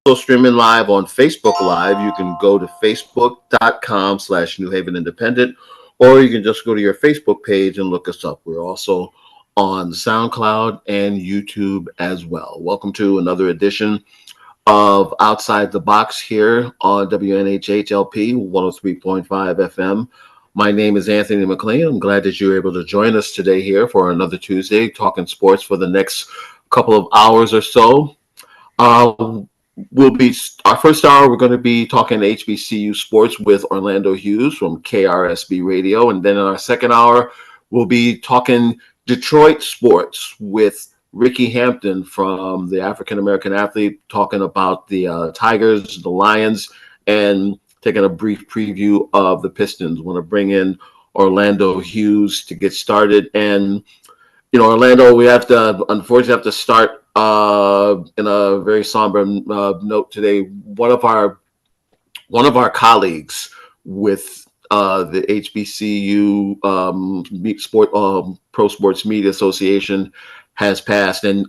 also streaming live on Facebook Live. You can go to facebook.com/New Haven Independent, or you can just go to your Facebook page and look us up. We're also on SoundCloud and YouTube as well. Welcome to another edition of Outside the Box here on WNHHLP 103.5 FM. My name is Anthony McClean. I'm glad that you're able to join us today here for another Tuesday, talking sports for the next couple of hours or so. Uh, we'll be our first hour. We're going to be talking HBCU sports with Orlando Hughes from KRSB Radio, and then in our second hour, we'll be talking Detroit sports with Rickey Hampton from the African American athlete, talking about the Tigers, the Lions, and taking a brief preview of the Pistons. Want to bring in Orlando Hughes to get started, and Orlando, we unfortunately have to start in a very somber note today. One of our colleagues with the HBCU Pro Sports Media Association has passed, and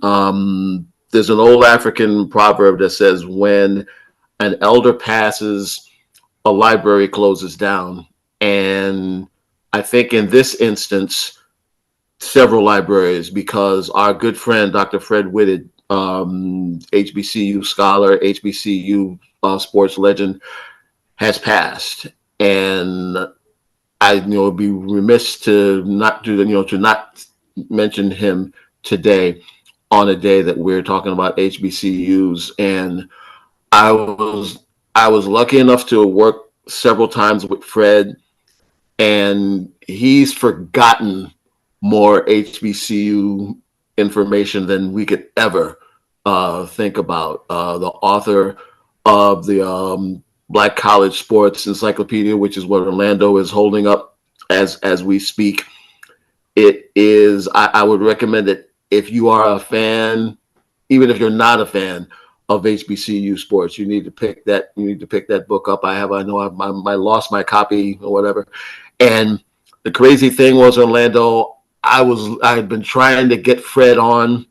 there's an old African proverb that says, "When an elder passes, a library closes down." And I think in this instance, several libraries, because our good friend Dr. Fred Whitted, HBCU scholar, HBCU sports legend, has passed, and I would be remiss to not mention him today on a day that we're talking about HBCUs. And I was lucky enough to work several times with Fred, and he's forgotten more HBCU information than we could ever think about. The author of the Black College Sports Encyclopedia, which is what Orlando is holding up as we speak. It is. I would recommend it if you are a fan, even if you're not a fan of HBCU sports. You need to pick that. You need to pick that book up. I lost my copy or whatever. And the crazy thing was, Orlando, I had been trying to get Fred on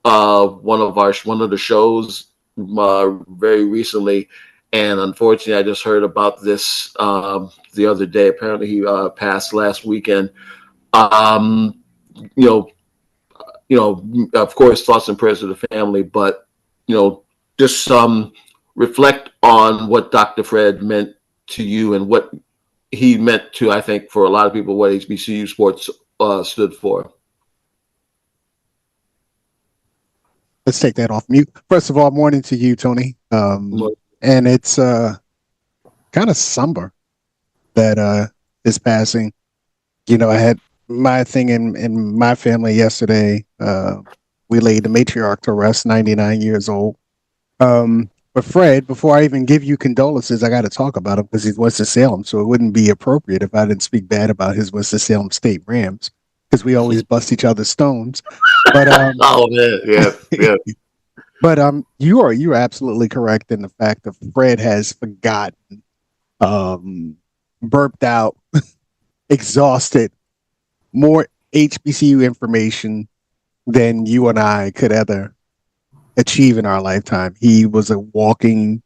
one of the shows very recently, and unfortunately, I just heard about this the other day. Apparently, he passed last weekend. Of course, thoughts and prayers to the family, but just reflect on what Dr. Fred meant to you and what he meant to, I think, for a lot of people, what HBCU sports stood for. Let's take that off mute. First of all, morning to you, Tony. And it's kind of somber that is passing. I had my thing in my family yesterday. We laid the matriarch to rest, 99 years old. But Fred, before I even give you condolences, I got to talk about him because he's Winston-Salem, so it wouldn't be appropriate if I didn't speak bad about his Winston-Salem State Rams, because we always bust each other's stones. But oh man, yeah. But you're absolutely correct in the fact that Fred has forgotten, burped out, exhausted more HBCU information than you and I could ever achieve in our lifetime. He was a walking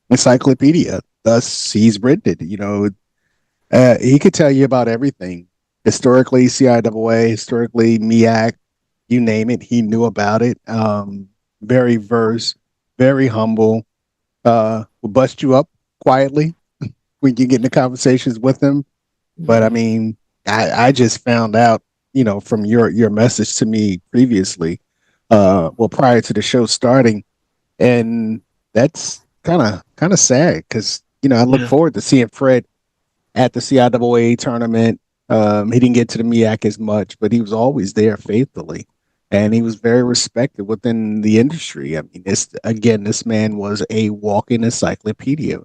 encyclopedia. Thus, he's written it. He could tell you about everything. Historically, CIAA, historically, MEAC, you name it, he knew about it. Very versed, very humble. Will bust you up quietly when you get into conversations with him. But I mean, I just found out, from your message to me previously, prior to the show starting, and that's kind of sad because I look forward to seeing Fred at the CIAA tournament. He didn't get to the MEAC as much, but he was always there faithfully, and he was very respected within the industry. I mean, this man was a walking encyclopedia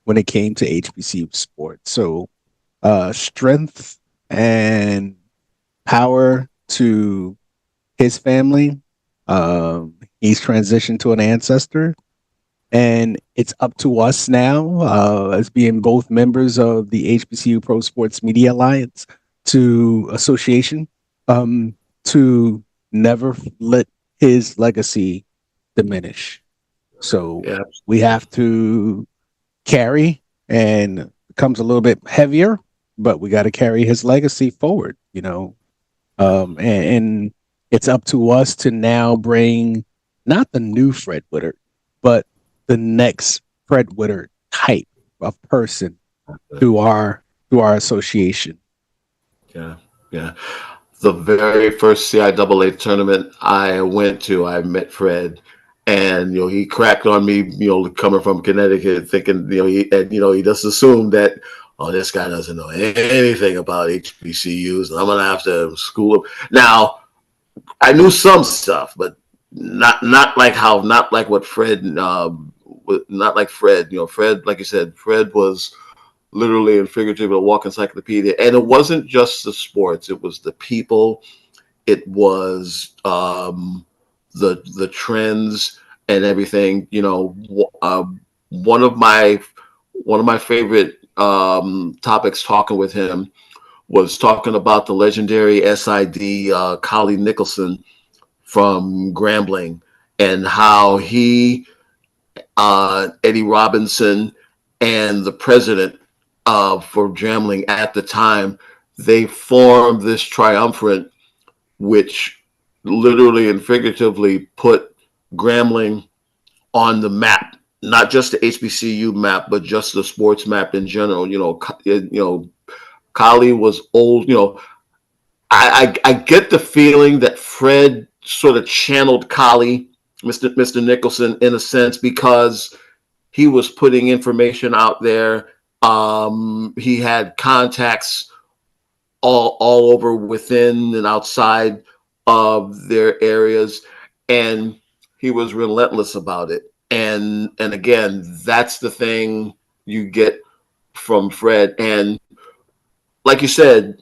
when it came to HBCU sports. So, strength and power to his family. He's transitioned to an ancestor, and it's up to us now, as being both members of the HBCU Pro Sports Media Alliance Association, to never let his legacy diminish. So Yeah. we have to carry, and it becomes a little bit heavier, but we got to carry his legacy forward, and it's up to us to now bring not the new Fred Woodard, but the next Fred Woodard type of person to our association. Yeah. Yeah. The very first CIAA tournament I went to, I met Fred, and he cracked on me, coming from Connecticut, thinking, he just assumed that, oh, this guy doesn't know anything about HBCUs, and I'm gonna have to school him. Now, I knew some stuff, but not like what Fred, not like Fred. Fred, like you said, Fred was literally and figuratively a walk encyclopedia, and it wasn't just the sports; it was the people, it was the trends and everything. One of my favorite topics talking with him was talking about the legendary SID Collie Nicholson from Grambling, and how he, Eddie Robinson, and the president for Grambling at the time, they formed this triumvirate, which literally and figuratively put Grambling on the map, not just the HBCU map, but just the sports map in general. Collie was old. I get the feeling that Fred sort of channeled Collie, Mr. Nicholson, in a sense, because he was putting information out there. He had contacts all over within and outside of their areas, and he was relentless about it. And again, that's the thing you get from Fred. And like you said,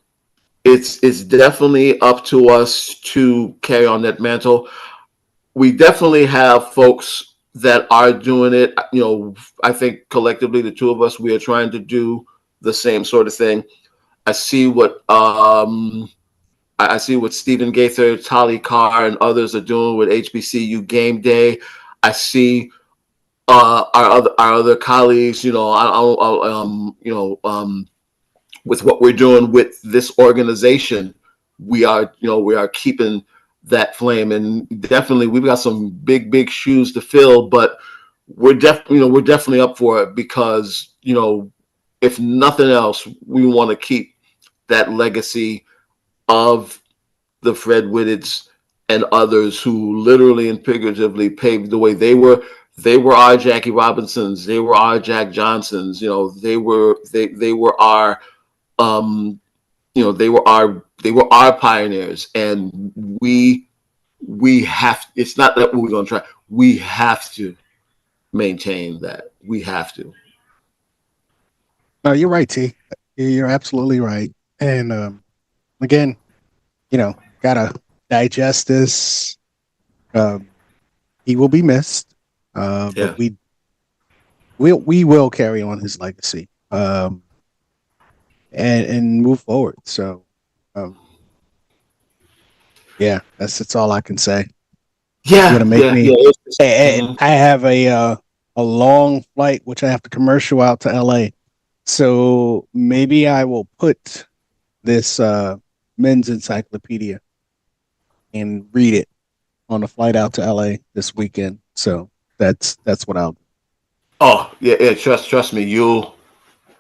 it's definitely up to us to carry on that mantle. We definitely have folks that are doing it. I think collectively, the two of us, we are trying to do the same sort of thing. I see what I see what Stephen Gaither, Tali Carr, and others are doing with HBCU Game Day. I see our other colleagues, with what we're doing with this organization. We are keeping that flame, and definitely we've got some big shoes to fill. But we're definitely up for it, because if nothing else, we want to keep that legacy of the Fred Whitteds and others who literally and figuratively paved the way. They were our Jackie Robinsons. They were our Jack Johnsons. They were our they were our pioneers, and we have. It's not that we're going to try. We have to maintain that. We have to. No, you're right, T. You're absolutely right. And again, gotta digest this. He will be missed, but we will carry on his legacy, and move forward. So, that's all I can say. Yeah, gonna make me. I have a long flight, which I have to commercial out to LA. So maybe I will put this men's encyclopedia and read it on a flight out to LA this weekend. So that's what I'll do. Oh yeah. Trust me. You'll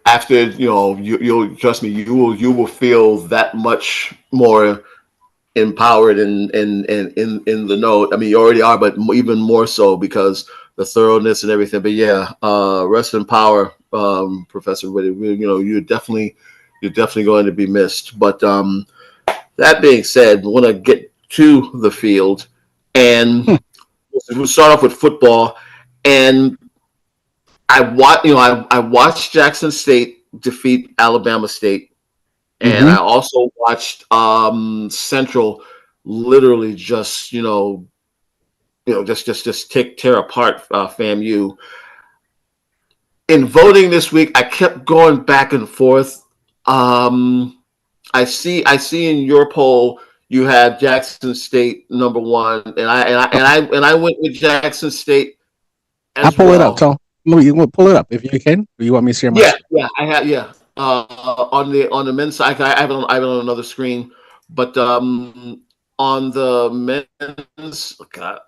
after you'll trust me. You will feel that much more empowered and in the know. I mean, you already are, but even more so because the thoroughness and everything. But yeah, rest in power, Professor Whitty. You're definitely going to be missed. But that being said, we want to get to the field, and we'll start off with football. And I watched Jackson State defeat Alabama State, and I also watched Central literally just just tear apart FAMU. In voting this week, I kept going back and forth. I see in your poll you have Jackson State number one, and I went with Jackson State I'll as pull it up, well. Tom. You want to pull it up if you can? Or you want me to share my Yeah, screen? yeah, I have. Yeah, on the men's side, I have it on another screen, but on the men's, God,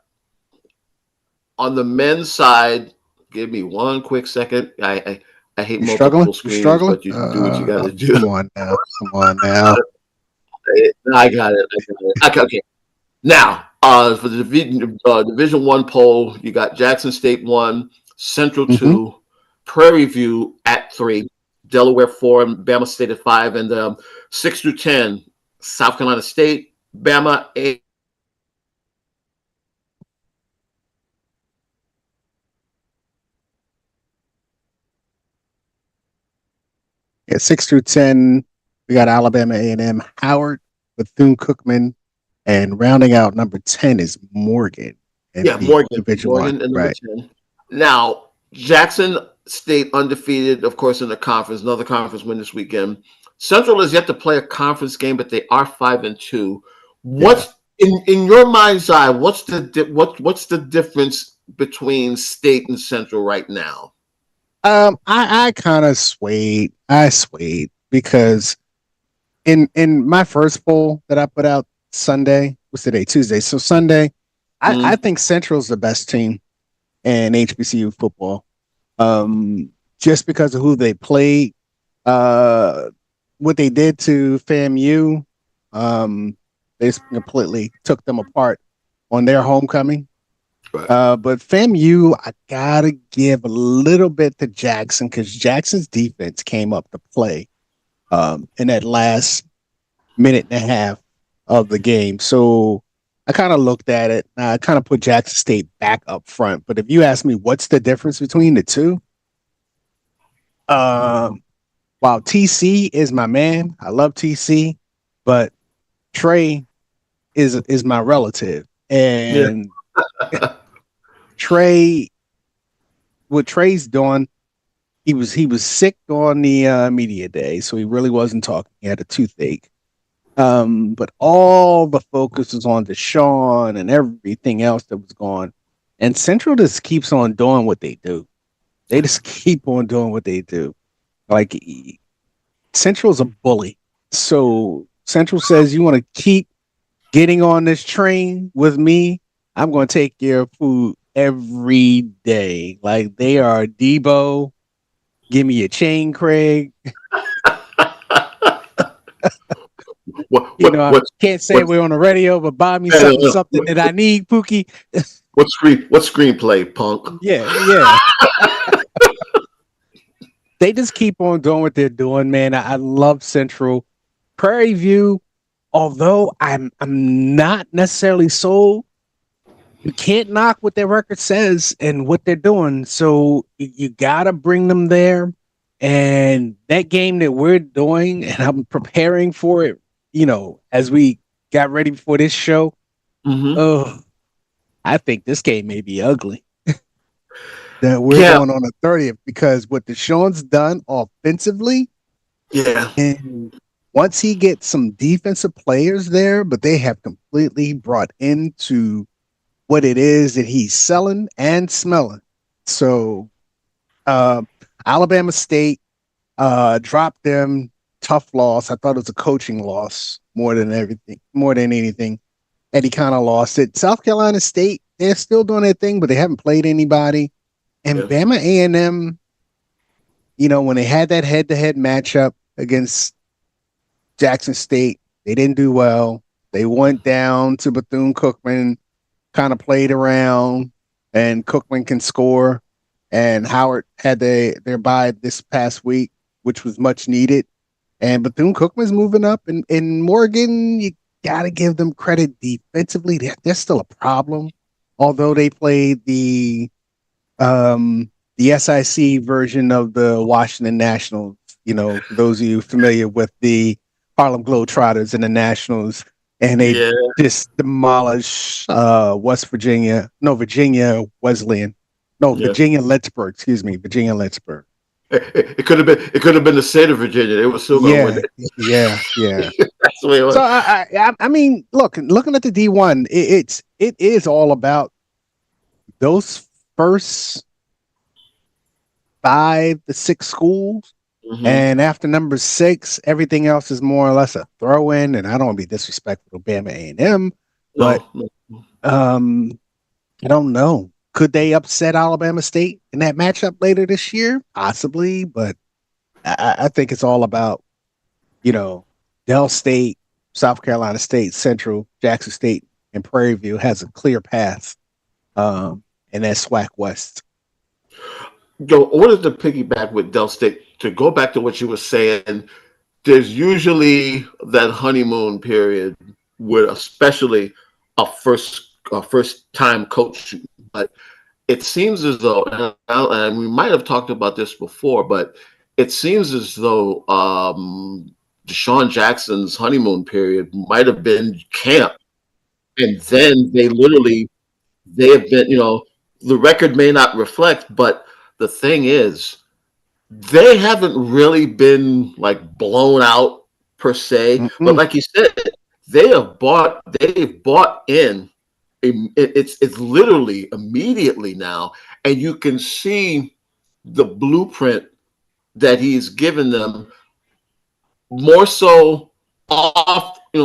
on the men's side, give me one quick second. I hate You struggling? multiple You screens, struggling? but you do what you got to do. Come on now. Come on now. I got it. I got it. Okay, okay. Now, for the Division One poll, you got Jackson State one, Central Hmm. two, Prairie View at three, Delaware four, and Bama State at five, and 6 through 10, South Carolina State, Bama eight. Yeah, 6 through 10. We got Alabama A&M, Howard, Bethune-Cookman, and rounding out number 10 is Morgan in Yeah, the Morgan, Division One. Morgan, and number Right. 10. Now, Jackson State undefeated, of course, in the conference. Another conference win this weekend. Central has yet to play a conference game, but they are 5-2. Yeah. What's in your mind's eye? What's the difference between State and Central right now? I kind of swayed. I swayed because in my first poll that I put out Sunday, what's today? Tuesday. So Sunday, I Mm, think Central's the best team in HBCU football. Just because of who they played, uh, what they did to FAMU, they just completely took them apart on their homecoming. right. But FAMU, I gotta give a little bit to Jackson because Jackson's defense came up to play in that last minute and a half of the game. So I kind of looked at it. I kind of put Jackson State back up front. But if you ask me what's the difference between the two, while TC is my man, I love TC, but Trey is my relative, Yeah. and Trey, what Trey's doing, he was sick on the media day, so he really wasn't talking. He had a toothache. But all the focus was on Deshaun and everything else that was going. And Central just keeps on doing what they do. They just keep on doing what they do. Like Central's a bully. So Central says, you want to keep getting on this train with me? I'm going to take your food every day. Like they are Debo. Give me a chain, Craig. I What can't say what we're on the radio, but buy me something that I need, Pookie. what screenplay, punk? Yeah, yeah. They just keep on doing what they're doing, man. I love Central. Prairie View, although I'm not necessarily sold, you can't knock what their record says and what they're doing. So you gotta bring them there. And that game that we're doing, and I'm preparing for it, as we got ready for this show. Mm-hmm. Oh, I think this game may be ugly. That we're Yeah, going on the 30th because what Deshaun's done offensively, yeah. and once he gets some defensive players there, but they have completely brought into what it is that he's selling and smelling. So Alabama State dropped them, tough loss. I thought it was a coaching loss more than anything. And he kind of lost it. South Carolina State, they're still doing their thing, but they haven't played anybody. And Yeah. Bama A&M, when they had that head-to-head matchup against Jackson State, they didn't do well. They went down to Bethune-Cookman, kind of played around, and Cookman can score. And Howard had their bye this past week, which was much needed. And Bethune-Cookman's moving up. And Morgan, you got to give them credit defensively. They're still a problem, although they played the SIC version of the Washington Nationals. For those of you familiar with the Harlem Globetrotters and the Nationals, and they Yeah. just demolished Virginia Wesleyan. No, Yeah. Virginia Lynchburg. Excuse me, Virginia Lynchburg. It could have been. It could have been the state of Virginia. They were still going to win it. Yeah. That's the way it was. So I mean, looking at the D1, it is all about those first 5 to 6 schools. Mm-hmm. And after number 6, everything else is more or less a throw-in. And I don't want to be disrespectful to Bama A&M, but No. I don't know. Could they upset Alabama State in that matchup later this year? Possibly, but I think it's all about, Dell State, South Carolina State, Central, Jackson State, and Prairie View has a clear path in that SWAC West. Joe, I wanted to piggyback with Dell State to go back to what you were saying. There's usually that honeymoon period with especially a first time coach, but it seems as though, and we might have talked about this before, but it seems as though Deshaun Jackson's honeymoon period might have been camp, and then they have been, the record may not reflect, but the thing is, they haven't really been like blown out per se. Mm-mm. But like you said, they've bought in. It's literally immediately now, and you can see the blueprint that he's given them. More so off the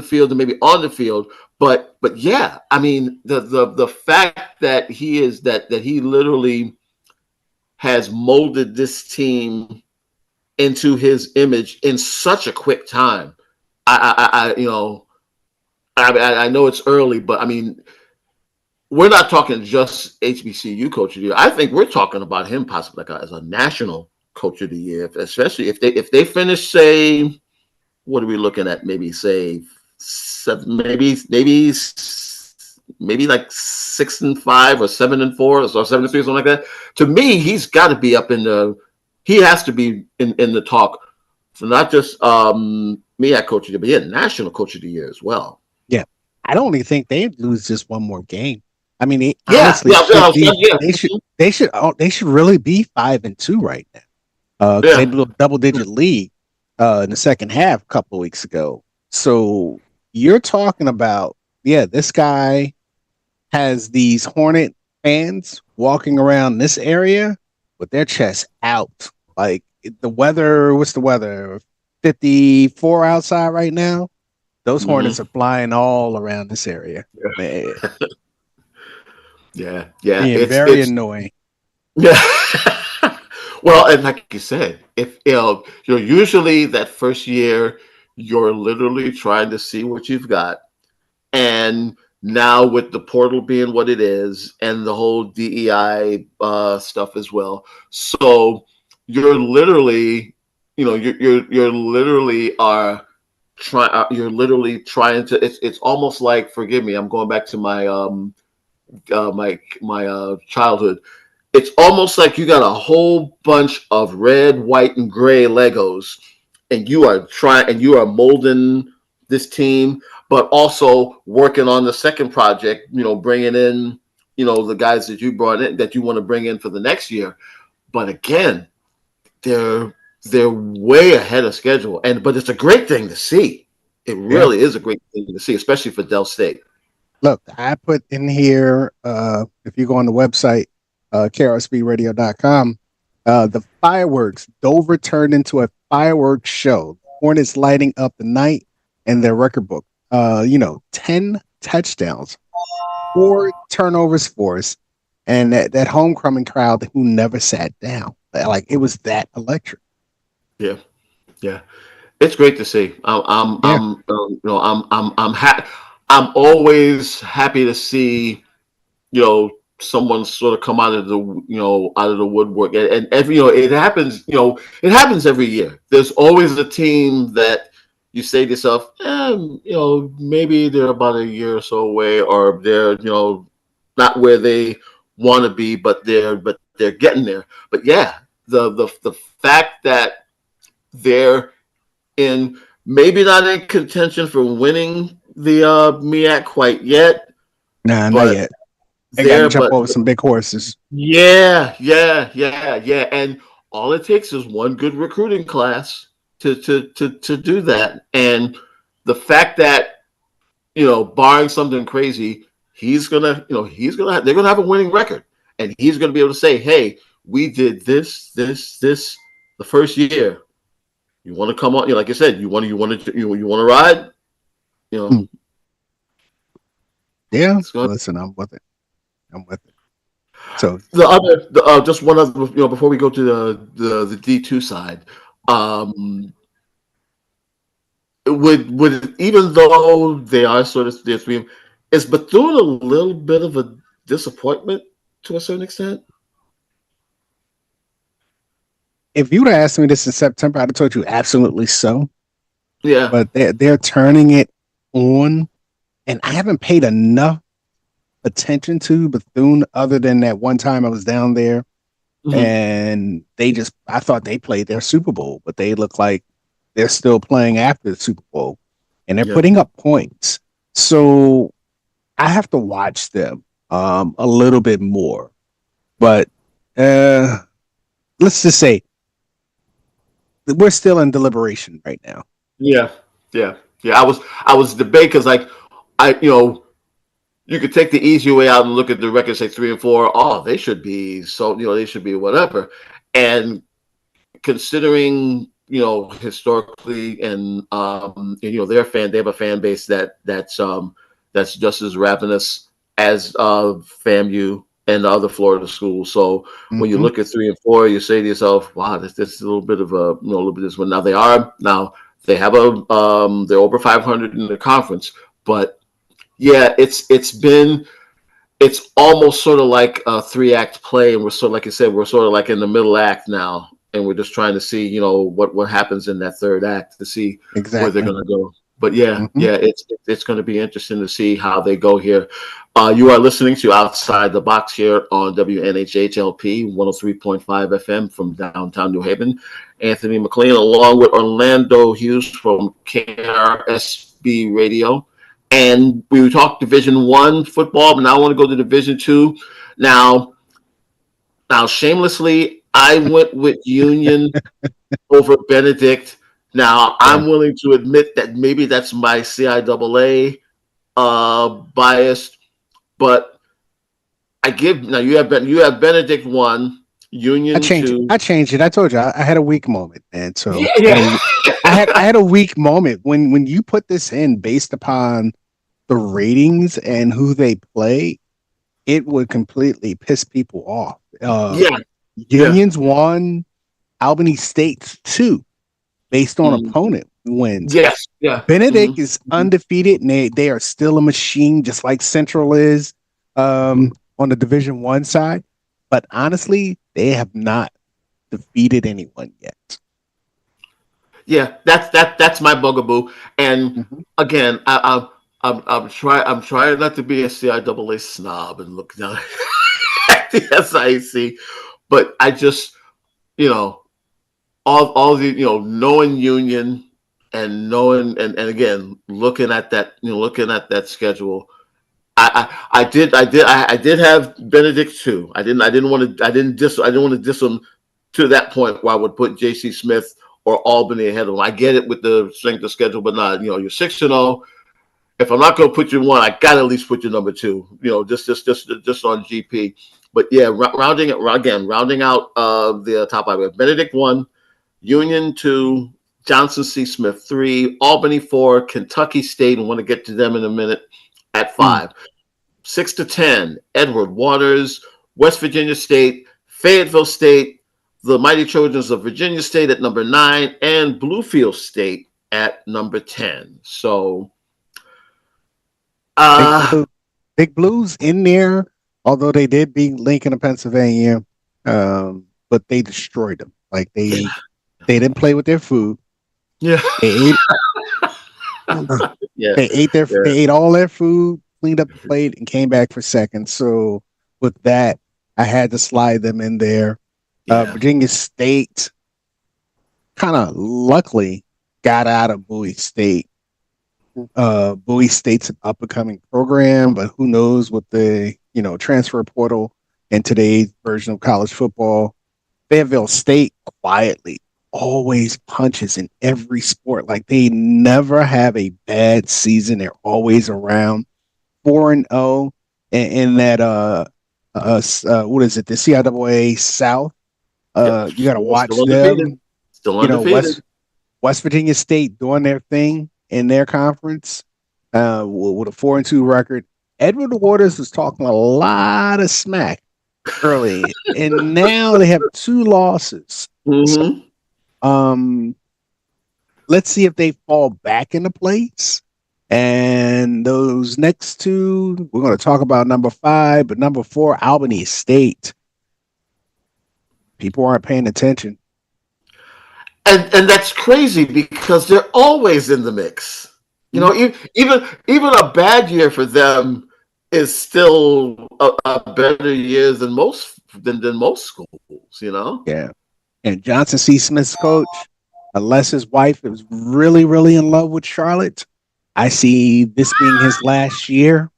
field and maybe on the field. But yeah, I mean the fact that he literally has molded this team into his image in such a quick time. I know it's early, but I mean, we're not talking just HBCU coach of the year. I think we're talking about him possibly as a national coach of the year, especially if they finish, say, what are we looking at? Maybe say 7, maybe like 6-5 or 7-4 or 7-3 or something like that. To me, he's got to be he has to be in the talk for not just MEAC coach of the year, but yeah, national coach of the year as well. Yeah, I don't even think they'd lose just one more game. I mean, they should really be 5-2 right now. They blew a double-digit lead in the second half a couple of weeks ago. So you're talking about, this guy has these Hornet fans walking around this area with their chests out. Like the weather, what's the weather? 54 outside right now. Those Hornets are flying all around this area. Man. Yeah. It's very annoying. Yeah. Well, and like you said, if usually that first year, you're literally trying to see what you've got, and now with the portal being what it is, and the whole DEI stuff as well, so you're literally, you're literally trying to. It's almost like, forgive me, I'm going back to my my childhood. It's almost like you got a whole bunch of red, white, and gray Legos, and you are molding this team, but also working on the second project, bringing in, the guys that you brought in that you want to bring in for the next year. But again, they're way ahead of schedule, but it's a great thing to see. It really is a great thing to see, especially for Dell State. Look, I put in here, if you go on the website, KRSBRadio.com, the fireworks. Dover turned into a fireworks show. Hornets lighting up the night, and their record book. 10 touchdowns, 4 turnovers for us, and that homecoming crowd who never sat down. Like, it was that electric. Yeah. It's great to see. I'm always happy to see, someone sort of come out of the woodwork, and every it happens every year. There's always a team that you say to yourself, maybe they're about a year or so away, or they're not where they want to be, but they're getting there. But yeah, the fact that they're maybe not in contention for winning the MEAC quite yet. Nah, not yet. They got to jump over some big horses. Yeah. And all it takes is one good recruiting class to do that. And the fact that, barring something crazy, they're gonna have a winning record. and he's going to be able to say, "Hey, we did this, this the first year. You want to come on? Like I said, you want to ride? You know, Yeah. Listen, I'm with it. I'm with it. So just one other, before we go to the D2 side, would even though they are sort of their three, is Bethune a little bit of a disappointment to a certain extent? if you would have asked me this in September, I'd have told you absolutely so. Yeah, But they're turning it on, and I haven't paid enough attention to Bethune other than that one time I was down there, and I thought they played their Super Bowl, but they look like they're still playing after the Super Bowl, and they're putting up points. So I have to watch them a little bit more. But let's just say we're still in deliberation right now. Yeah. I was debating because you could take the easy way out and look at the record, say 3-4. Oh, they should be they should be whatever. And considering historically and they have a fan base that's just as ravenous as FAMU and the other Florida schools. So when you look at 3 and 4, you say to yourself, "Wow, this is a little bit of a little bit of this one." Now they have they're over 500 in the conference, but yeah, it's almost sort of like a 3-act play, and we're sort of, like I said, we're sort of like in the middle act now, and we're just trying to see what happens in that 3rd act to see where they're going to go. But it's going to be interesting to see how they go here. You are listening to Outside the Box here on WNHHLP 103.5 FM from downtown New Haven. Anthony McClean along with Orlando Hughes from KRSB Radio. And we talked Division I football, but now I want to go to Division II. Now shamelessly, I went with Union over Benedict. Now, I'm willing to admit that maybe that's my CIAA bias, but you have Benedict 1, Union 2. I changed it. I told you I had a weak moment, and so yeah. I had a weak moment when you put this in based upon the ratings and who they play. It would completely piss people off. Union's 1, Albany State's 2. Based on opponent wins. Yes. Yeah. Benedict is undefeated, and they are still a machine, just like Central is on the Division I side. But honestly, they have not defeated anyone yet. Yeah, that's my bugaboo. And again, I'm trying not to be a CIAA snob and look down at the SIC, but I just all the knowing Union and knowing and again looking at that schedule, I did have Benedict too. I didn't want to diss them to that point where I would put JC Smith or Albany ahead of them. I get it with the strength of schedule, but not you're 6-0. If I'm not going to put you 1, I got to at least put you number 2. Just on GP. But yeah, rounding out the top 5. We have Benedict 1. Union 2, Johnson C. Smith 3, Albany 4, Kentucky State, and want to get to them in a minute, at 5. 6 to 10, Edward Waters, West Virginia State, Fayetteville State, the Mighty Trojans of Virginia State at number 9, and Bluefield State at number 10. So, Big Blues in there, although they did beat Lincoln of Pennsylvania, but they destroyed them. Like they didn't play with their food. Yeah. They ate all their food, cleaned up the plate, and came back for second. So with that, I had to slide them in there. Virginia State kind of luckily got out of Bowie State. Bowie State's an up-and-coming program, but who knows with the transfer portal and today's version of college football. Fayetteville State quietly always punches in every sport. Like they never have a bad season. They're always around 4-0 in that what is it? The CIAA South. Yep. You got to watch Still undefeated. them. Still You know, undefeated. West Virginia State doing their thing in their conference with a 4-2 record. Edward Waters was talking a lot of smack early, and now they have 2 losses. Mm-hmm. So, let's see if they fall back into place. And those next 2, we're going to talk about number 5, but number 4, Albany State. People aren't paying attention. And that's crazy because they're always in the mix. You know, even a bad year for them is still a better year than most schools. You know. Yeah. And Johnson C. Smith's coach, unless his wife is really, really in love with Charlotte, I see this being his last year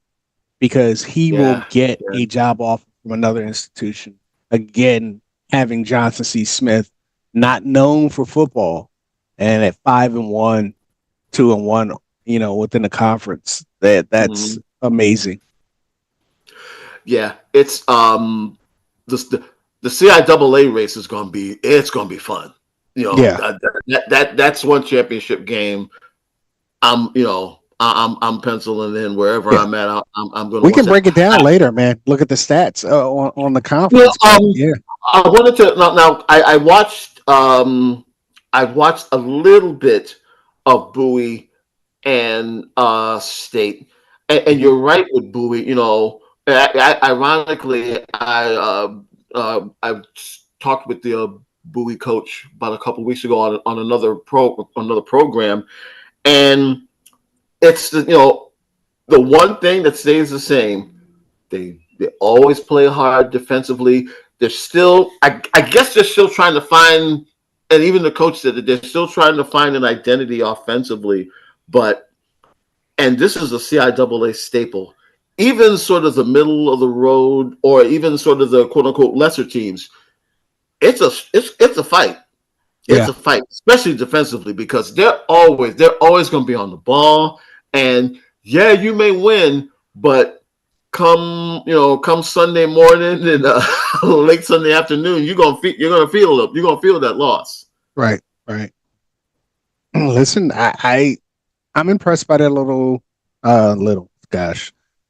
because he will get a job offer from another institution. Again, having Johnson C. Smith, not known for football, and at 5-1, 2-1, you know, within the conference, that's amazing. Yeah, it's the CIAA race is going to be fun. You know, that's one championship game. I'm penciling in wherever I'm at. I'm going to. We can break it down later, man. Look at the stats on the conference. I wanted to now. I watched a little bit of Bowie and State, and you're right with Bowie. You know, ironically, I talked with the Bowie coach about a couple of weeks ago on another program, and it's the one thing that stays the same. They always play hard defensively. They're still, I guess they're still trying to find, and even the coach said that they're still trying to find an identity offensively. And this is a CIAA staple. Even sort of the middle of the road, or even sort of the quote unquote lesser teams, it's a fight. It's a fight, especially defensively, because they're always going to be on the ball. And you may win, but come Sunday morning and late Sunday afternoon, you're gonna feel that loss. Right. Listen, I'm impressed by that little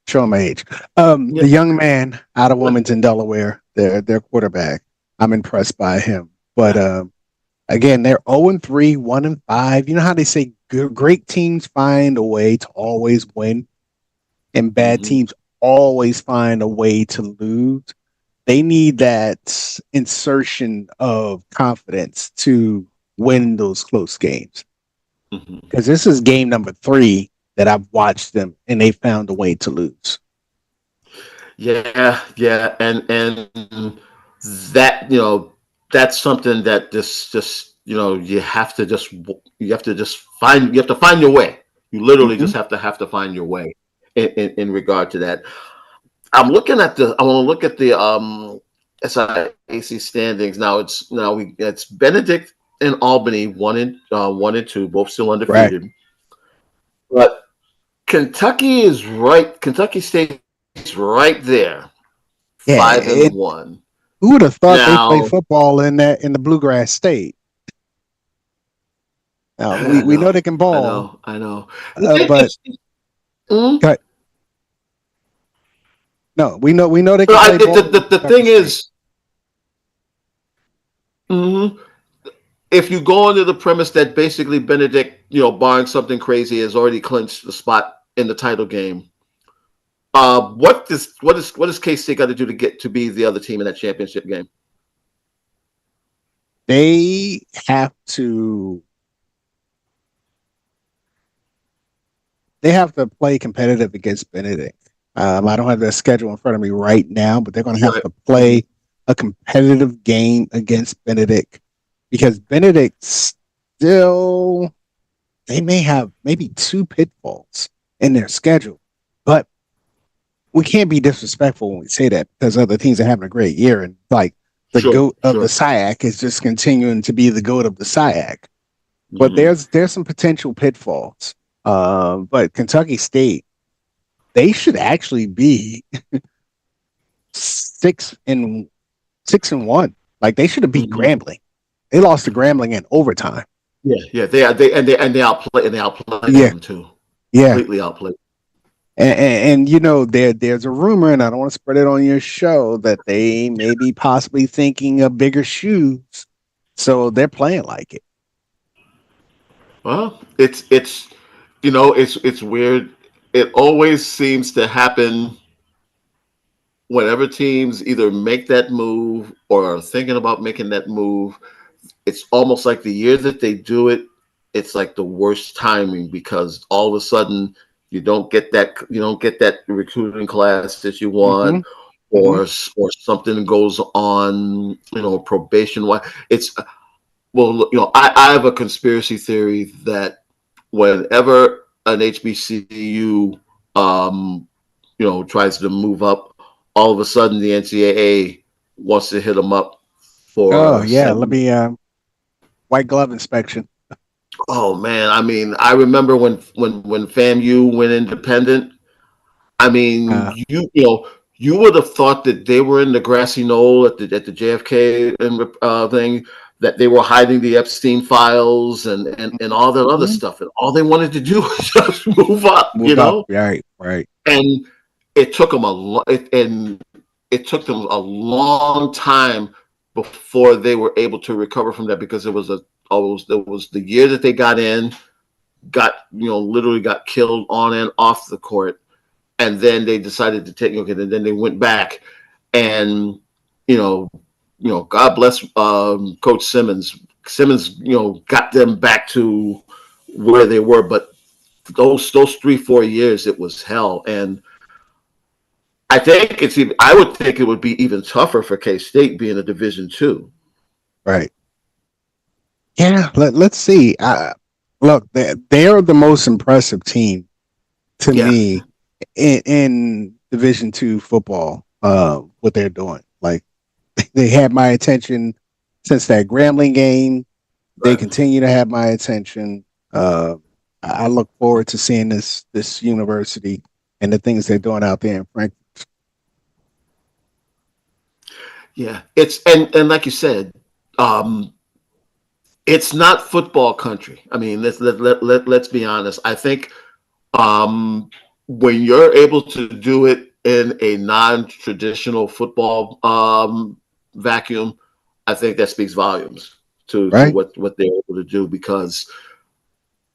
showing my age. The young man out of Wilmington, Delaware, their quarterback. I'm impressed by him. But again, they're 0-3, 1-5. You know how they say great teams find a way to always win, and bad teams always find a way to lose. They need that insertion of confidence to win those close games. Because this is game number 3 that I've watched them, and they found a way to lose. Yeah, and that that's something that just you have to find your way. You literally just have to find your way in regard to that. I want to look at the SIAC standings now. It's Benedict and Albany 1-2, both still undefeated. Right. But Kentucky is right. Kentucky State's right there, 5-1. Who would have thought they play football in the Bluegrass State? Now, we know they can ball. I know. But no, we know they can play ball. The thing is, if you go under the premise that basically Benedict, barring something crazy, has already clinched the spot in the title game, what does K-State got to do to get to be the other team in that championship game? They have to play competitive against Benedict. I don't have their schedule in front of me right now, but they're going to have to play a competitive game against Benedict, because Benedict still, they may have maybe 2 pitfalls in their schedule, but we can't be disrespectful when we say that, because other teams are having a great year, and like the GOAT of the SIAC is just continuing to be the GOAT of the SIAC. But there's some potential pitfalls. But Kentucky State, they should actually be 6-1. Like they should have beat Mhm. Grambling. They lost to Grambling in overtime. Yeah. They outplayed Yeah, them too. yeah. Completely outplayed. And you know, there's a rumor, and I don't want to spread it on your show, that they may be possibly thinking of bigger shoes. So they're playing like it. Well, it's weird. It always seems to happen whenever teams either make that move or are thinking about making that move. It's almost like the year that they do it, it's like the worst timing because all of a sudden you don't get that recruiting class that you Mm-hmm. want, Mm-hmm. or something goes on, probation wise. It's well, I have a conspiracy theory that whenever an HBCU tries to move up, all of a sudden the NCAA wants to hit them up Oh for yeah, let seven. me white glove inspection. Oh man, I mean, I remember when FAMU went independent. I mean, Uh, you would have thought that they were in the grassy knoll at the JFK thing, that they were hiding the Epstein files and all that other mhm. stuff, and all they wanted to do was just move up, Move up. Right, right. and it took them a lo- it, and it took them a long time before they were able to recover from that because it was the year that they got in, literally got killed on and off the court, and then they decided to take okay, and then they went back, and you know, God bless Coach Simmons. Simmons, got them back to where they were, but those 3-4 years it was hell, and I would think it would be even tougher for K State being a Division 2. Right. Yeah, let's see. Look, they're the most impressive team to Yeah, me in Division 2 football. What they're doing, like they had my attention since that Grambling game. They right. continue to have my attention. I look forward to seeing this university and the things they're doing out there in Frankfurt. Yeah, and like you said, um, it's not football country. I mean, let's be honest. I think um, when you're able to do it in a non-traditional football vacuum, I think that speaks volumes to Right? what they're able to do because,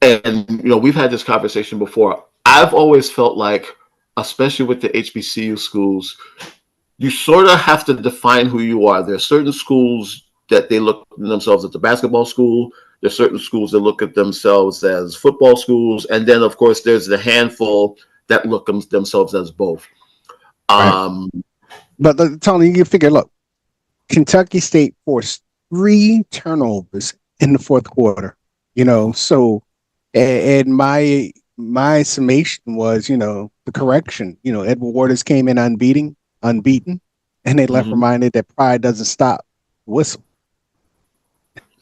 and we've had this conversation before. I've always felt like, especially with the HBCU schools, you sort of have to define who you are. There are certain schools that they look at themselves as a basketball school. There's certain schools that look at themselves as football schools, and then of course there's the handful that look themselves as both. Right. Um, But Tony, you figure, look, Kentucky State forced 3 turnovers in the fourth quarter. So and my summation was, the correction. Edward Waters came in unbeaten, and they left mhm. reminded that pride doesn't stop whistle.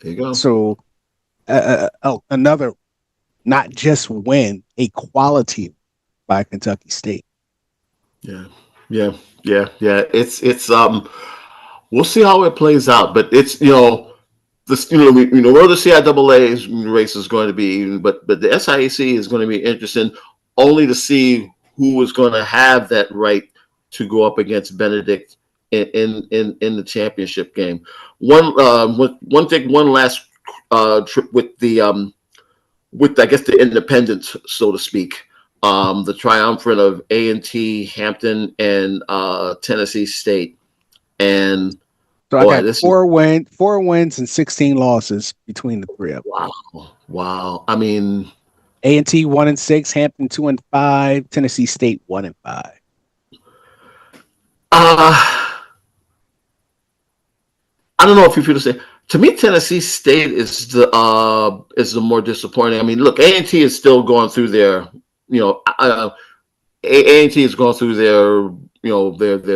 There you go. So another, not just win, a quality by Kentucky State. Yeah, yeah, yeah. It's. We'll see how it plays out, but it's this we know where the CIAA's race is going to be, but the SIAC is going to be interesting only to see who is going to have that right to go up against Benedict in the championship game. One last trip with I guess the independents, so to speak. The triumvirate of A&T, Hampton, and Tennessee State, and So I boy, got this is four wins and 16 losses between the three of them. wow, wow. I mean, A&T 1-6, Hampton 2-5, Tennessee State 1-5. uh, I don't know if you feel the same. To me, Tennessee State is the more disappointing. I mean, look, A&T is still going through their, you know, A&T is going through their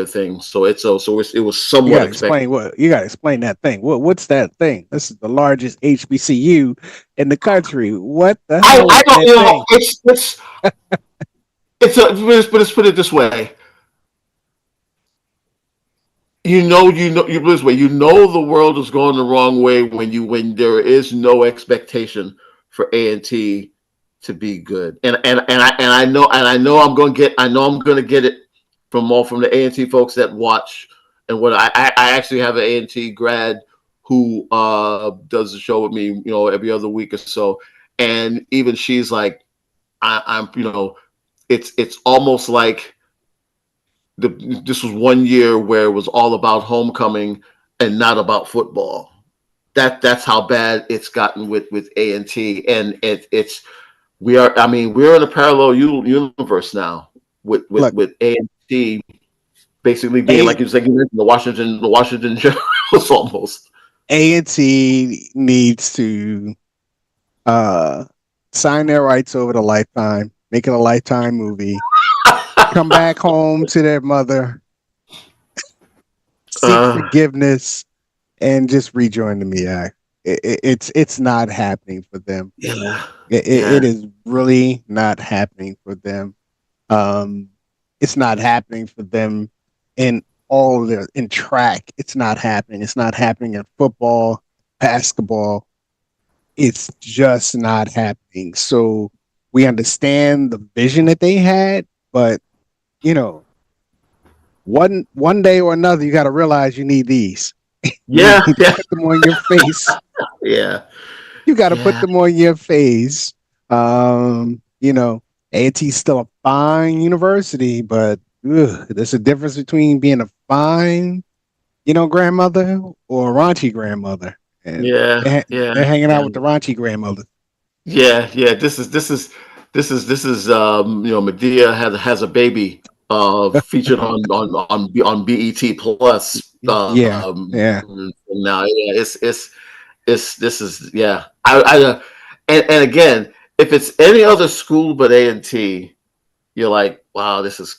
thing. So it was You somewhat gotta expected. explain what you gotta explain that thing. What's that thing? This is the largest HBCU in the country. What the hell I is don't, that thing? let's put it this way. this way. You know the world is going the wrong way when there is no expectation for A&T to be good. I know I'm going to get it from the A&T folks that watch. And what I actually have an A&T grad who does the show with me, every other week or so, and even she's like, I'm it's almost like this was one year where it was all about homecoming and not about football. That's how bad it's gotten with A&T, and we're in a parallel universe now with A&T basically being like you mentioned, the Washington Generals almost. A&T needs to sign their rights over to Lifetime, make it a Lifetime movie, come back home to their mother, seek forgiveness, and just rejoin the MEAC. It's not happening for them. Yeah. It is really not happening for them. It's not happening for them in in track. It's not happening. It's not happening in football, basketball. It's just not happening. So we understand the vision that they had, but one day or another, you got to realize you need these. Yeah, you put them on your face. Yeah, you got to put them on your face. A&T's still a fine university, but there's a difference between being a fine, grandmother or a raunchy grandmother. And they're hanging out with the raunchy grandmother. Yeah. This is Medea has a baby featured on BET Plus. Now this is and again, if it's any other school but A&T, you're like, wow, this is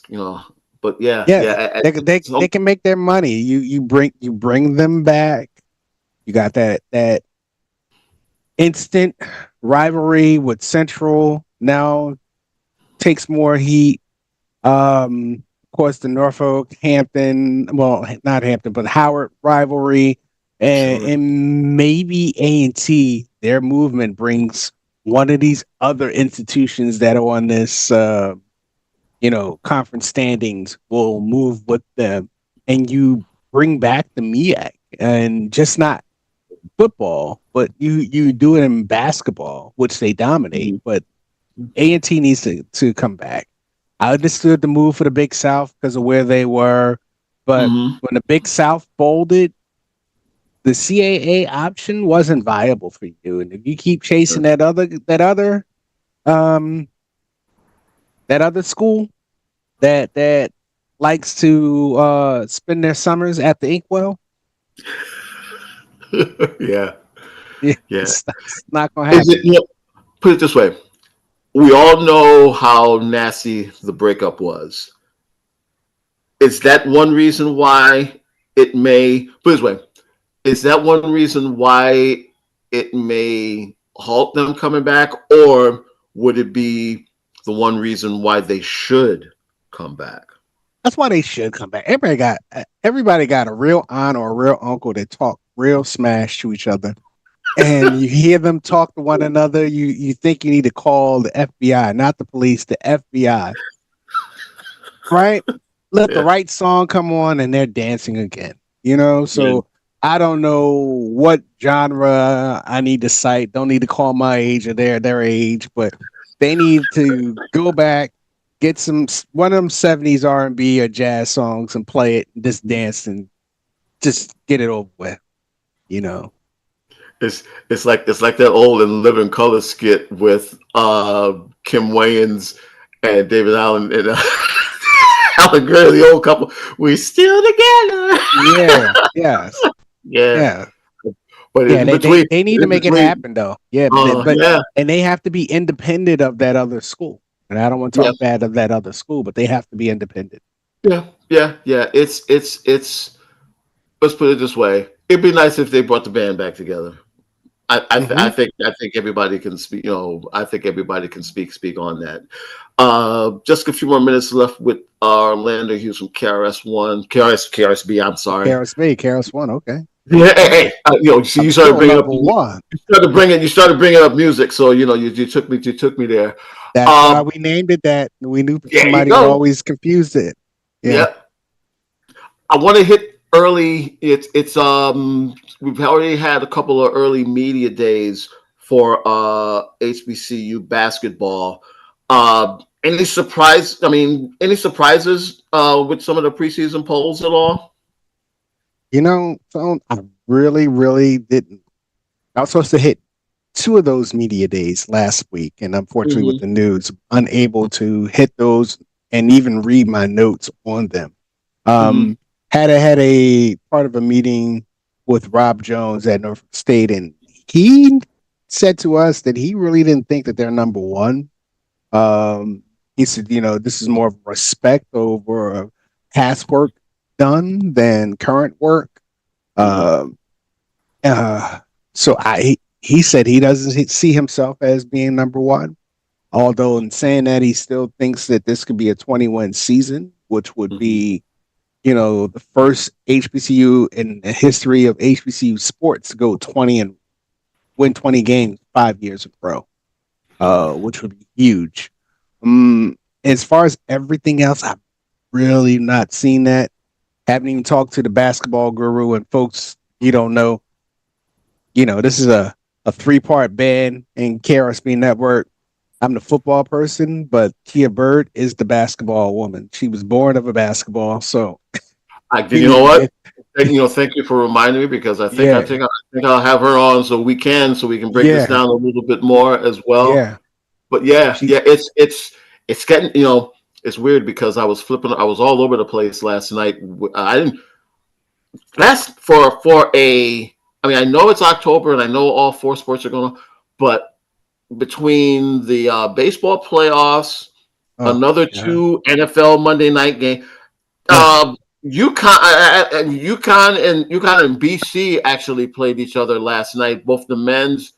but they can make their money. You bring them back. You got that instant rivalry with Central now takes more heat. Of course, the Norfolk Hampton, well, not Hampton, but Howard rivalry, and maybe A&T, their movement brings one of these other institutions that are on this, conference standings will move with them, and you bring back the MEAC, and just not football, but you do it in basketball, which they dominate. But A&T needs to come back. I understood the move for the Big South because of where they were, but when the Big South folded, the CAA option wasn't viable for you. And if you keep chasing that other school that likes to spend their summers at the Inkwell, it's not gonna happen. Put it this way. We all know how nasty the breakup was. Is that one reason why it may put it this way? Is that one reason why it may halt them coming back, or would it be the one reason why they should come back? That's why they should come back. Everybody got a real aunt or a real uncle that talk real smash to each other. And you hear them talk to one another, you think you need to call the FBI, not the police, the FBI. Right? Let the right song come on and they're dancing again. So I don't know what genre I need to cite. Don't need to call my age or their age, but they need to go back, get one of them 70s R&B or jazz songs and play it, and just dance and just get it over with. It's like that old and living color skit with Kim Wayans and David Allen and Alan Gray, the old couple. We still together. Yeah. But they need to make it happen though. And they have to be independent of that other school. And I don't want to talk bad of that other school, but they have to be independent. Yeah. It's let's put it this way. It'd be nice if they brought the band back together. Mm-hmm. I think everybody can speak. I think everybody can speak on that. Just a few more minutes left with Orlando Hughes from KRSB. I'm sorry. KRS-One. Okay. Yeah, hey, see, I'm you started still bringing up, number one. you started bringing up music. So you took me there. That's why we named it that. We knew There you somebody would go. always confuse it. Yeah. Yeah, I want to hit early. It's we've already had a couple of early media days for HBCU basketball. Any surprise? I mean, any surprises with some of the preseason polls at all? So I really, really didn't. I was supposed to hit two of those media days last week, and unfortunately, with Hmm. the news, unable to hit those and even read my notes on them. Hmm. Um, had a part of a meeting with Rob Jones at Norfolk State, and he said to us that he really didn't think that they're number one. He said, this is more of respect over past work done than current work. Hmm. Um, so he said he doesn't see himself as being number one. Although in saying that, he still thinks that this could be a 21 season, which would Hmm. be, the first HBCU in the history of HBCU sports to go 20 and win 20 games 5 years in a row, which would be huge. As far as everything else, I've really not seen that. Haven't even talked to the basketball guru and folks you don't know. This is a three-part band in KRSB Network. I'm the football person, but Kia Bird is the basketball woman. She was born of a basketball, so You know what? it, Thank you for reminding me because yeah, I think I'll have her on so we can break this yeah, down a little bit more as well. yeah. But yeah, She, yeah, it's getting it's weird because I was all over the place last night. I didn't that's for a. I mean, I know it's October and I know all four sports are going to, but between the baseball playoffs, oh another yeah, two NFL Monday night game. yeah. UConn and BC actually played each other last night, both the men's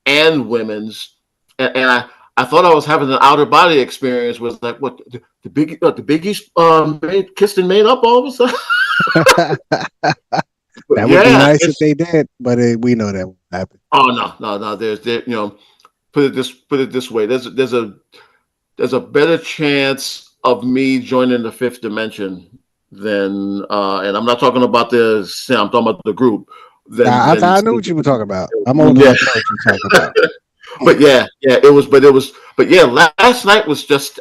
and women's, and I thought I was having an outer body experience. Was like what the Big East kissed and made up all of a sudden. But That would be yeah, nice if it's they did, but we know that won't happen. oh no. Put it this way. There's a better chance of me joining the fifth dimension than and I'm not talking about I'm talking about the group than I know what you were talking about. I'm old yeah. enough to know what you're talking about. But yeah, last night was just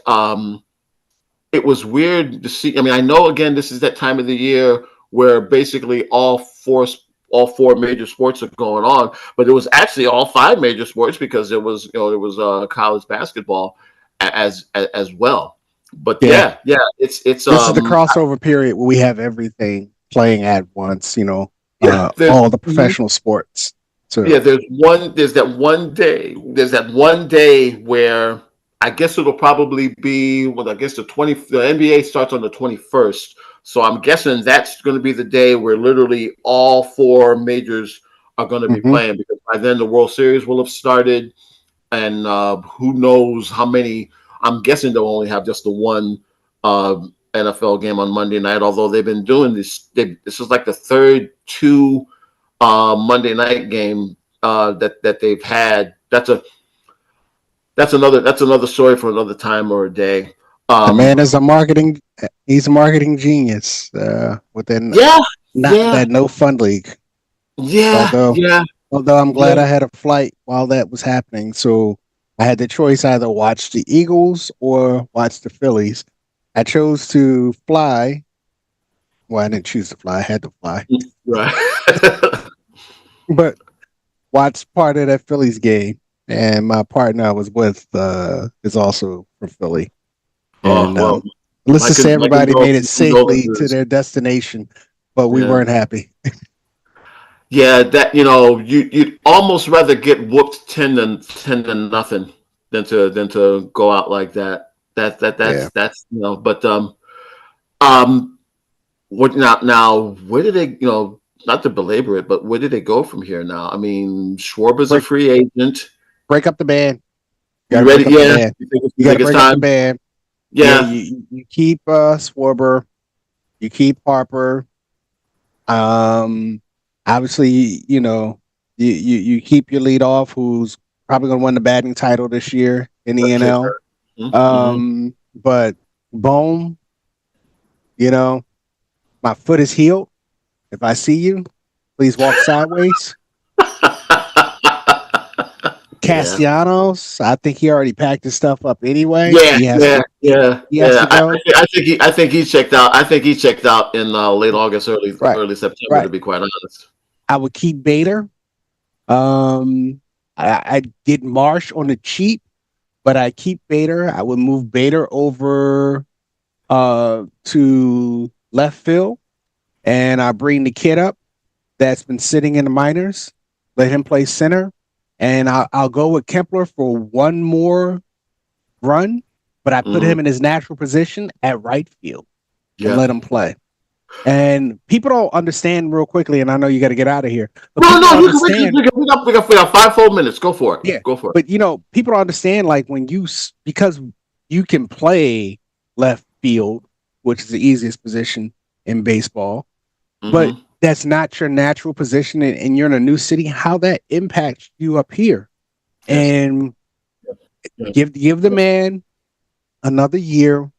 it was weird to see. I mean, I know again this is that time of the year where basically all four major sports are going on, but it was actually all five major sports because there was college basketball as well. But Yeah, yeah, it's this is the crossover period where we have everything playing at once. yeah, All the professional sports. So yeah, there's that one day where I guess it'll probably be well, I guess the NBA starts on the 21st. So I'm guessing that's going to be the day where literally all four majors are going to be mhm. playing because by then the World Series will have started and who knows how many. I'm guessing they'll only have just the one NFL game on Monday night, although they've been doing this. This is like the third two Monday night game that they've had. That's another story for another time or a day. The Um, man is a marketing. He's a marketing genius within yeah, not yeah, that no fun league. yeah, Although yeah, although I'm glad yeah. I had a flight while that was happening, so I had the choice either watch the Eagles or watch the Phillies. I chose to fly. Well, I didn't choose to fly. I had to fly, Right. but watched part of that Phillies game. And my partner I was with is also from Philly. Oh And well, let's just say everybody made it safely to condolences. their destination, but we Yeah. weren't happy. Yeah, that you'd almost rather get whooped ten than nothing than to go out like that. Yeah. That's but um what now where did they not to belabor it, but where did they go from here now? I mean, Schwarber's a Break free agent. break up the band. You You gotta ready? break up the Yeah. band. You You gotta think it's break up the time? band. Yeah, Yeah. you keep Schwarber, you keep Harper. Um, obviously, you keep your lead off, who's probably gonna win the batting title this year in the That's NL. it. Mm-hmm. But Bohm, you know, my foot is healed. If I see you, please walk sideways. Yeah. Castellanos, I think he already packed his stuff up anyway. Yeah, yeah, yeah, He has yeah. to go. I think he checked out. I think he checked out in late August, Right, early September. To right. be quite honest. I would keep Bader. Um, I did Marsh on the cheap, but I keep Bader. I would move Bader over to left field, and I bring the kid up that's been sitting in the minors. Let him play center, and I'll go with Kepler for one more run, but I put Hmm. him in his natural position at right field and Yeah. let him play. And people don't understand real quickly, and I know you got to get out of here, but No, people no. don't You can, understand. we got 5 full minutes. Go for it. Yeah, Go for it. but people don't understand like when because you can play left field, which is the easiest position in baseball, but Hmm. that's not your natural position, and you're in a new city. How that impacts you up here, Yes. and Yes. give the man another year.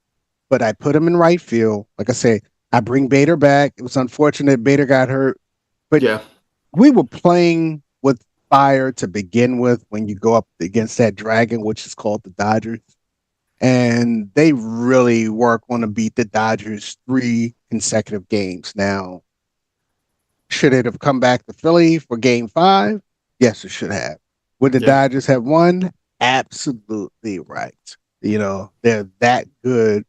But I put him in right field. Like I say, I bring Bader back. It was unfortunate Bader got hurt, but Yeah. we were playing with fire to begin with when you go up against that dragon, which is called the Dodgers. And they really work on to beat the Dodgers 3 consecutive games. Now, should it have come back to Philly for game 5? Yes, it should have. Would the Yeah. Dodgers have won? Absolutely right. They're that good.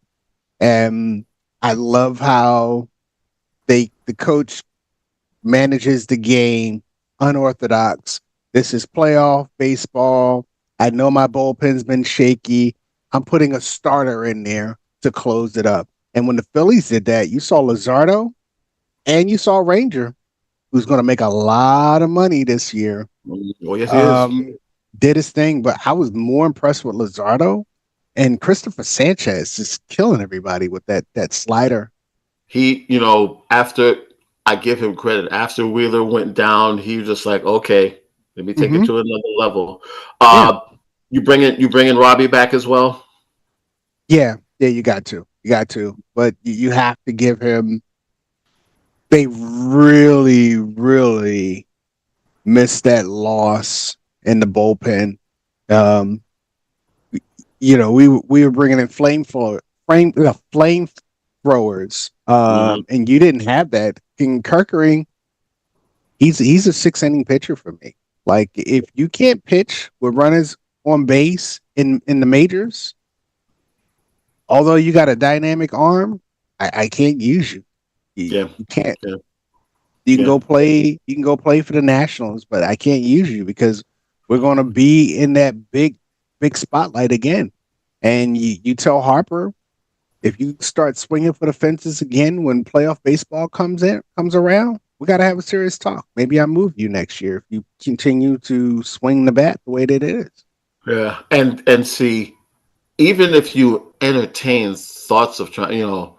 And I love how the coach manages the game unorthodox. This is playoff baseball. I know my bullpen's been shaky. I'm putting a starter in there to close it up. And when the Phillies did that, you saw Luzardo and you saw Ranger, who's going to make a lot of money this year. Oh, yes, he is. Did his thing, but I was more impressed with Luzardo and Christopher Sanchez just killing everybody with that slider. He, after I give him credit, after Wheeler went down, he was just like, okay, let me take it Mm-hmm. to another level. Yeah. You bring in Robbie back as well. Yeah, you got to, but you have to give him. They really, really missed that loss in the bullpen. Um, we were bringing in flame throwers, Hmm. and you didn't have that. King Kirkering, he's a 6 inning pitcher for me. Like if you can't pitch with runners on base in the majors, although you got a dynamic arm, I can't use you. Yeah. You can't. Yeah. You can Yeah. go play. You can go play for the Nationals, but I can't use you because we're going to be in that big spotlight again. And you tell Harper, if you start swinging for the fences again when playoff baseball comes around, we got to have a serious talk. Maybe I move you next year if you continue to swing the bat the way that it is. Yeah. And see, even if you entertain thoughts of trying,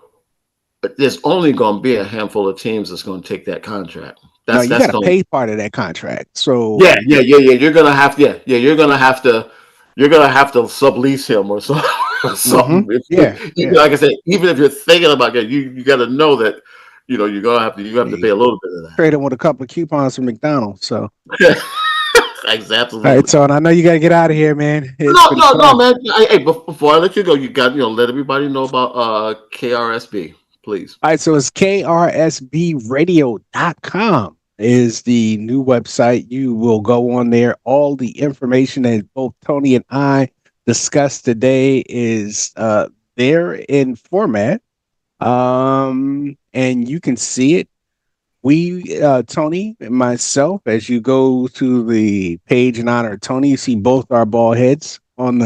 but there's only going to be a handful of teams that's going to take that contract. No, you got That's to going. pay part of that contract. So Yeah, yeah, yeah, yeah. You're gonna have, yeah, yeah. You're gonna have to sublease him or something. Or something. yeah, Even, yeah. like I said, even if you're thinking about it, you got to know that you're gonna have to pay a little bit of Trade him with a couple of coupons from McDonald's. So, that. all right, Absolutely. so I know you got to get out of here, man. It's No, been no, no, fun. man. Hey, before I let you go, you got let everybody know about KRSB, please. All right, so it's KRSBradio.com is the new website. You will go on there. All the information that both Tony and I discussed today is there in format. And you can see it. We, Tony and myself, as you go to the page in honor of Tony, you see both our bald heads on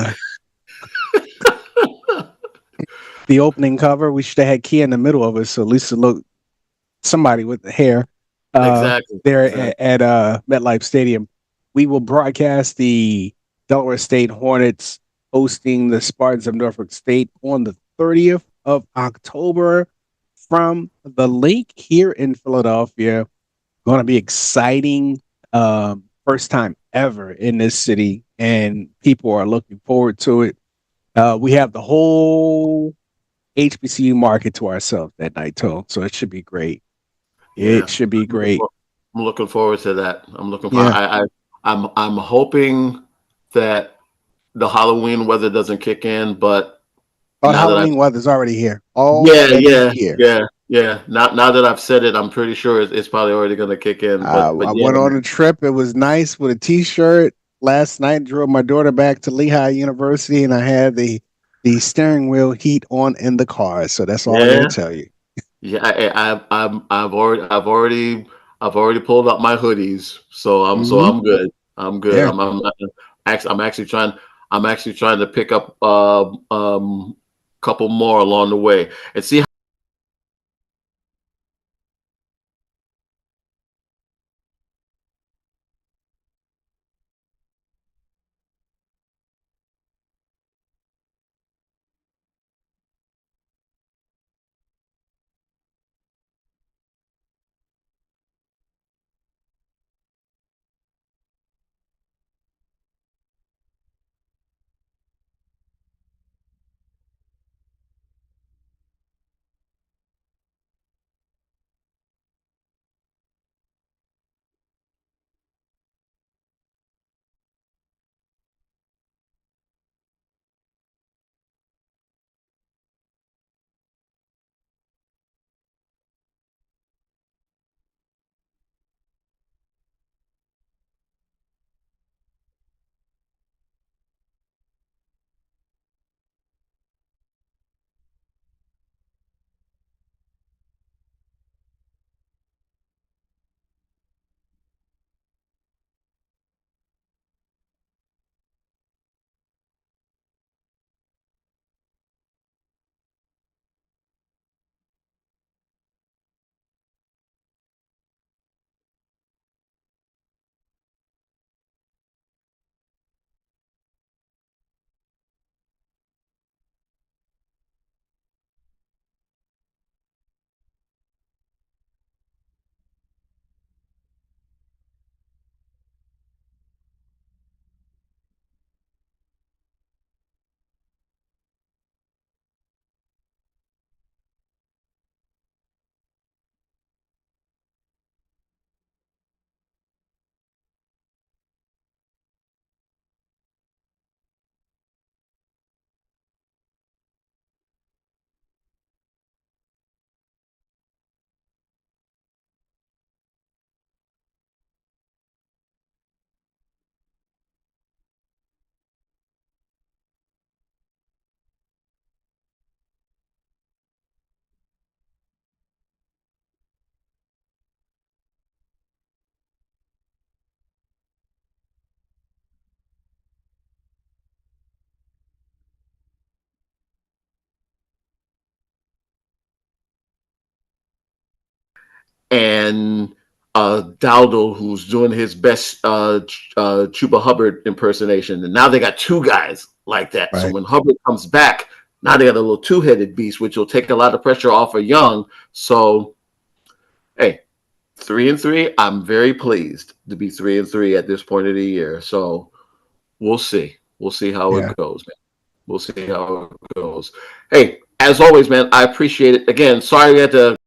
the opening cover. We should have had Kia in the middle of us, so at least it looked somebody with the hair. Exactly. there Exactly. at MetLife Stadium. We will broadcast the Delaware State Hornets hosting the Spartans of Norfolk State on the 30th of October from the link here in Philadelphia. Going to be exciting. First time ever in this city, and people are looking forward to it. We have the whole HBCU market to ourselves that night, Tone. So it should be great. It Yeah. should be great. I'm looking forward to that. I'm looking for. Yeah. I'm hoping that the Halloween weather doesn't kick in, but Oh, the now that I've Halloween weather's already here. yeah, Already yeah, here. yeah, yeah. Now that I've said it, I'm pretty sure it's probably already going to kick in. But I yeah, went on a trip. It was nice with a T-shirt last night. Drove my daughter back to Lehigh University, and I had the steering wheel heat on in the car. So that's all I got to yeah, tell you. yeah. I've already pulled out my hoodies, so Mm-hmm. I'm good. I'm good. Yeah. I'm actually trying. I'm actually trying to pick up couple more along the way and see. And Dowdle, who's doing his best Chuba Hubbard impersonation. And now they got two guys like that. So Right. when Hubbard comes back, now they got a little two-headed beast, which will take a lot of pressure off of Young. So, hey, 3-3. I'm very pleased to be 3-3 at this point of the year. So we'll see. We'll see how it Yeah. goes, man. We'll see how it goes. Hey, as always, man, I appreciate it. Again, sorry we had to